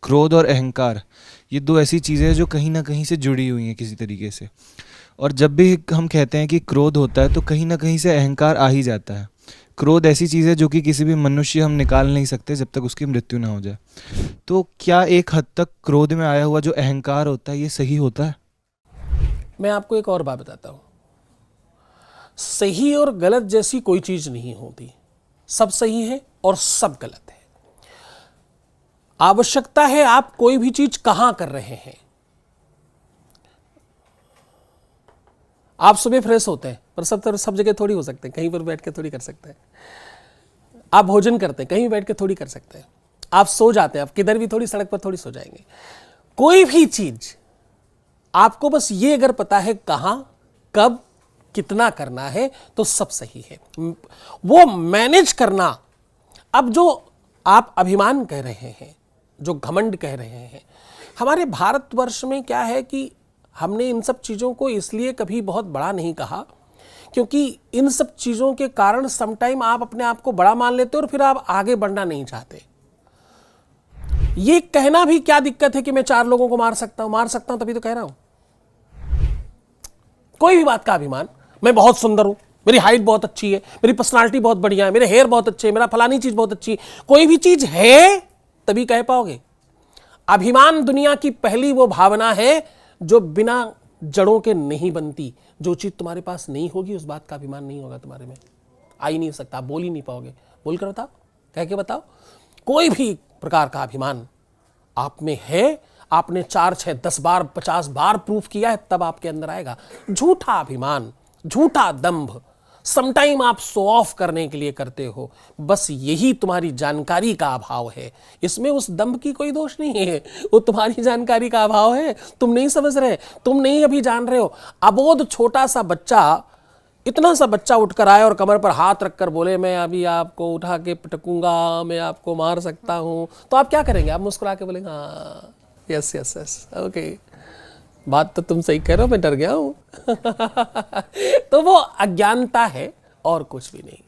क्रोध और अहंकार, ये दो ऐसी चीज़ें हैं जो कहीं ना कहीं से जुड़ी हुई हैं किसी तरीके से। और जब भी हम कहते हैं कि क्रोध होता है तो कहीं ना कहीं से अहंकार आ ही जाता है। क्रोध ऐसी चीज़ है जो कि किसी भी मनुष्य हम निकाल नहीं सकते जब तक उसकी मृत्यु ना हो जाए। तो क्या एक हद तक क्रोध में आया हुआ जो अहंकार होता है ये सही होता है? मैं आपको एक और बात बताता हूं, सही और गलत जैसी कोई चीज नहीं होती। सब सही है और सब गलत है। आवश्यकता है आप कोई भी चीज कहां कर रहे हैं। आप सुबह फ्रेश होते हैं, पर सब जगह थोड़ी हो सकते हैं, कहीं पर बैठ के थोड़ी कर सकते हैं। आप भोजन करते हैं, कहीं भी बैठ के थोड़ी कर सकते हैं। आप सो जाते हैं, आप किधर भी थोड़ी सड़क पर थोड़ी सो जाएंगे। कोई भी चीज आपको बस ये अगर पता है कहां, कब, कितना करना है तो सब सही है। वो मैनेज करना। अब जो आप अभिमान कह रहे हैं, जो घमंड कह रहे हैं, हमारे भारतवर्ष में क्या है कि हमने इन सब चीज़ों को इसलिए कभी बहुत बड़ा नहीं कहा क्योंकि इन सब चीज़ों के कारण समटाइम आप अपने आप को बड़ा मान लेते हो और फिर आप आगे बढ़ना नहीं चाहते। ये कहना भी क्या दिक्कत है कि मैं 4 लोगों को मार सकता हूं, तभी तो कह रहा हूं। कोई भी बात का अभिमान, मैं बहुत सुंदर हूं, मेरी हाइट बहुत अच्छी है, मेरी पर्सनालिटी बहुत बढ़िया है, मेरे हेयर बहुत अच्छे है, मेरा फलानी चीज बहुत अच्छी है, कोई भी चीज है तभी कह पाओगे। अभिमान दुनिया की पहली वो भावना है जो बिना जड़ों के नहीं बनती। जो चीज तुम्हारे पास नहीं होगी उस बात का अभिमान नहीं होगा तुम्हारे में, आ ही नहीं सकता, बोल ही नहीं पाओगे। बोल कर बताओ, कह के बताओ। कोई भी प्रकार का अभिमान आप में है, आपने 4, 6, 10 बार, 50 बार प्रूफ किया है, तब आपके अंदर आएगा। झूठा अभिमान, झूठा दंभ, समटाइम आप शो ऑफ करने के लिए करते हो, बस यही तुम्हारी जानकारी का अभाव है। इसमें उस दंभ की कोई दोष नहीं है, वो तुम्हारी जानकारी का अभाव है। तुम नहीं समझ रहे, तुम नहीं अभी जान रहे हो। अबोध छोटा सा बच्चा, इतना सा बच्चा उठकर आए और कमर पर हाथ रखकर बोले मैं अभी आपको उठा के पटकूंगा, मैं आपको मार सकता हूं, तो आप क्या करेंगे? आप मुस्कुरा के बोलेंगे हाँ, यस यस यस, ओके, बात तो तुम सही कह रहे हो, मैं डर गया हूं। तो वो अज्ञानता है और कुछ भी नहीं।